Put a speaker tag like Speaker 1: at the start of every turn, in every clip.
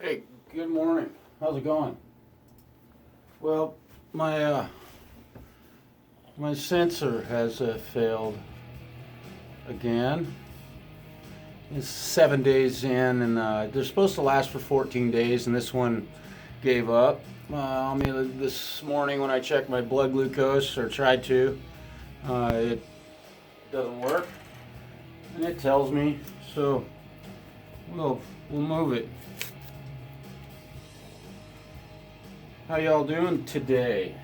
Speaker 1: Hey, good morning. How's it going? Well, my sensor has failed again. It's 7 days in, and they're supposed to last for 14 days, and this one gave up. This morning when I checked my blood glucose, or tried to, it doesn't work, and it tells me. So we'll move it. How y'all doing today?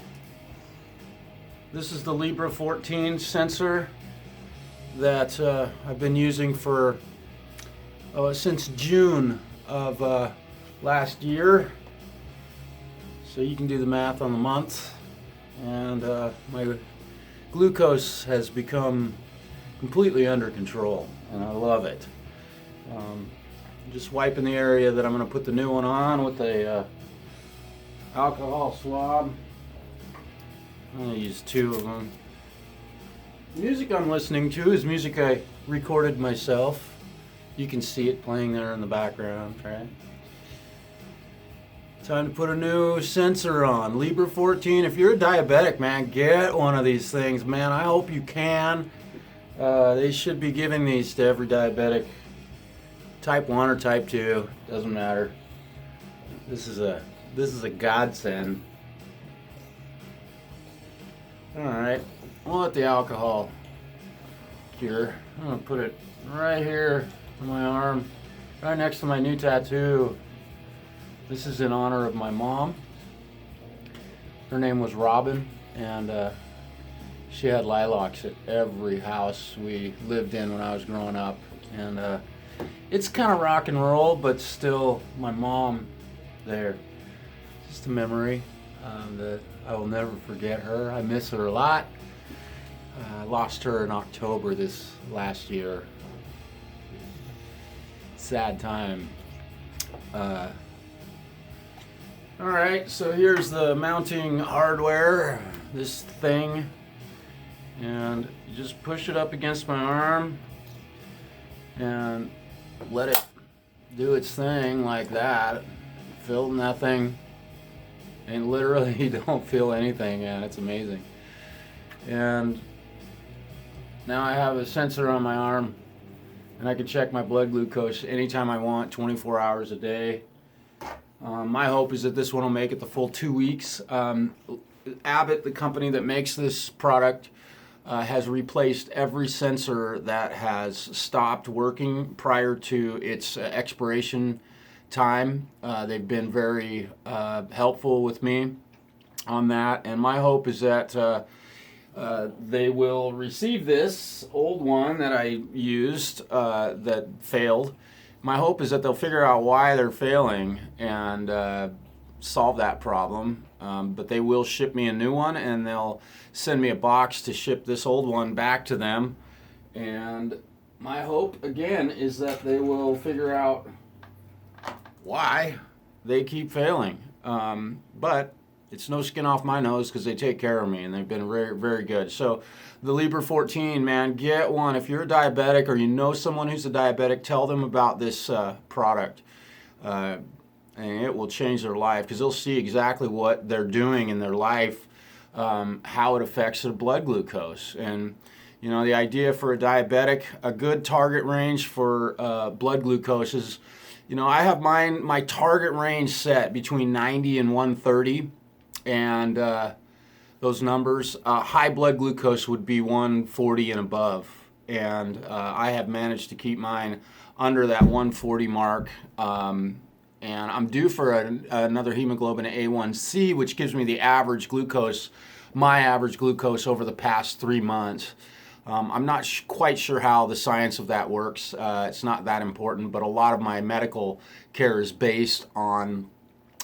Speaker 1: This is the Libre 14 sensor that I've been using for since June of last year. So you can do the math on the month. And my glucose has become completely under control, and I love it. Just wiping the area that I'm going to put the new one on with a alcohol swab. I'm going to use 2 of them. The music I'm listening to is music I recorded myself. You can see it playing there in the background, right? Time to put a new sensor on. Libre 14. If you're a diabetic, man, get one of these things. Man, I hope you can. They should be giving these to every diabetic. Type 1 or type 2. Doesn't matter. This is a godsend. Alright, we'll let the alcohol cure. I'm going to put it right here on my arm, right next to my new tattoo. This is in honor of my mom. Her name was Robin, and she had lilacs at every house we lived in when I was growing up. And it's kind of rock and roll, but still my mom there. Just a memory that I will never forget her. I miss her a lot. I lost her in October this last year. Sad time. Alright, so here's the mounting hardware, this thing, and you just push it up against my arm and let it do its thing like that. Feel nothing. And literally you don't feel anything, and it's amazing. And now I have a sensor on my arm, and I can check my blood glucose anytime I want, 24 hours a day. My hope is that this one will make it the full 2 weeks. Abbott, the company that makes this product, has replaced every sensor that has stopped working prior to its expiration time. They've been very helpful with me on that, and my hope is that they will receive this old one that I used that failed. My hope is that they'll figure out why they're failing and solve that problem, but they will ship me a new one, and they'll send me a box to ship this old one back to them. And my hope again is that they will figure out why they keep failing. But it's no skin off my nose because they take care of me, and they've been very, very good. So the Libre 14, man, get one. If you're a diabetic or you know someone who's a diabetic, tell them about this product. And it will change their life because they'll see exactly what they're doing in their life, how it affects their blood glucose. And you know, the idea for a diabetic, a good target range for blood glucose is, you know, I have my target range set between 90 and 130, and those numbers. High blood glucose would be 140 and above, and I have managed to keep mine under that 140 mark. And I'm due for another hemoglobin A1C, which gives me the average glucose, my average glucose over the past 3 months. I'm not quite sure how the science of that works. It's not that important, but a lot of my medical care is based on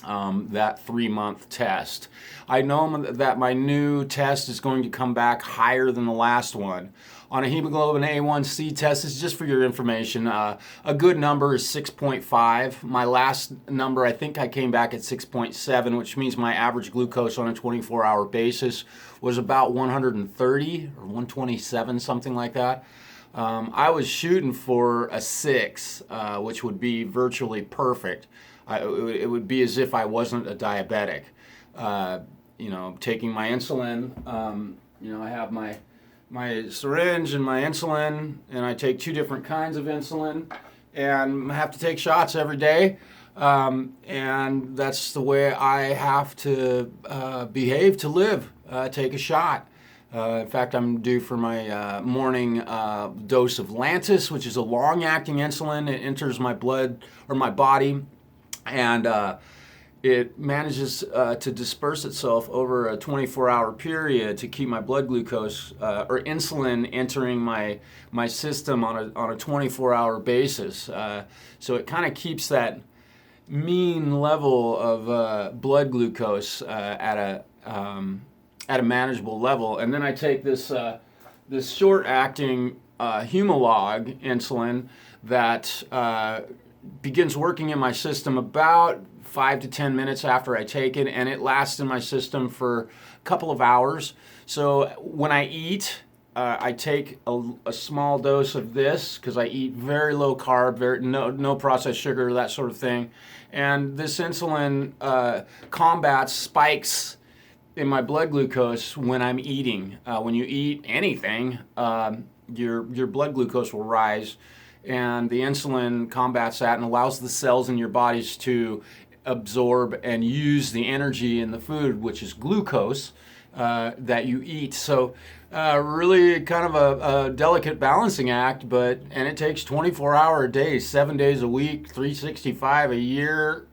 Speaker 1: that 3-month test. I know that my new test is going to come back higher than the last one. On a hemoglobin A1C test, this is just for your information, a good number is 6.5. My last number, I think I came back at 6.7, which means my average glucose on a 24-hour basis was about 130 or 127, something like that. I was shooting for a 6, which would be virtually perfect. It would be as if I wasn't a diabetic. Taking my insulin, I have my syringe and my insulin, and I take 2 different kinds of insulin, and I have to take shots every day. And that's the way I have to behave to live, take a shot. In fact, I'm due for my morning dose of Lantus, which is a long-acting insulin. It enters my blood or my body, and it manages to disperse itself over a 24-hour period to keep my blood glucose or insulin entering my system on a 24-hour basis. So it kind of keeps that mean level of blood glucose at a manageable level. And then I take this short-acting Humalog insulin that begins working in my system about 5 to 10 minutes after I take it, and it lasts in my system for a couple of hours. So when I eat, I take a small dose of this because I eat very low carb, no processed sugar, that sort of thing. And this insulin combats spikes in my blood glucose when I'm eating. When you eat anything, your blood glucose will rise, and the insulin combats that and allows the cells in your bodies to absorb and use the energy in the food, which is glucose, that you eat. So really kind of a delicate balancing act, and it takes 24-hour days, 7 days a week, 365 a year,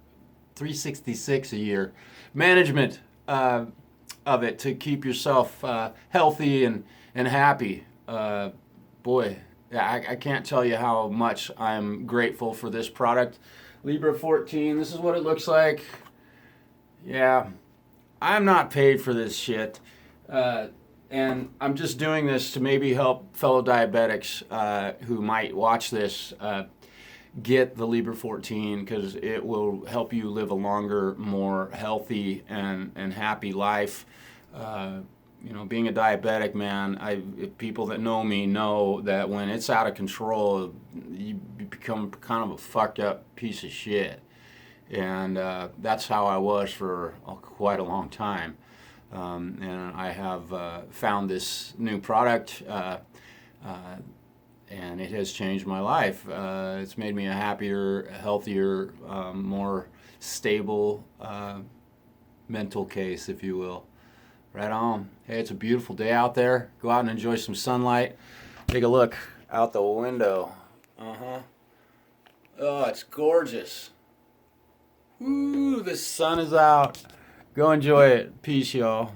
Speaker 1: 366 a year, management of it to keep yourself healthy and happy. Boy, I can't tell you how much I'm grateful for this product. Libre 14, this is what it looks like. Yeah, I'm not paid for this shit. And I'm just doing this to maybe help fellow diabetics who might watch this get the Libre 14, because it will help you live a longer, more healthy and happy life. Being a diabetic, man, people that know me know that when it's out of control, you become kind of a fucked up piece of shit. And that's how I was for quite a long time. And I have found this new product, and it has changed my life. It's made me a happier, healthier, more stable mental case, if you will. Right on. Hey, it's a beautiful day out there. Go out and enjoy some sunlight. Take a look out the window. Oh, it's gorgeous. Woo, the sun is out. Go enjoy it. Peace, y'all.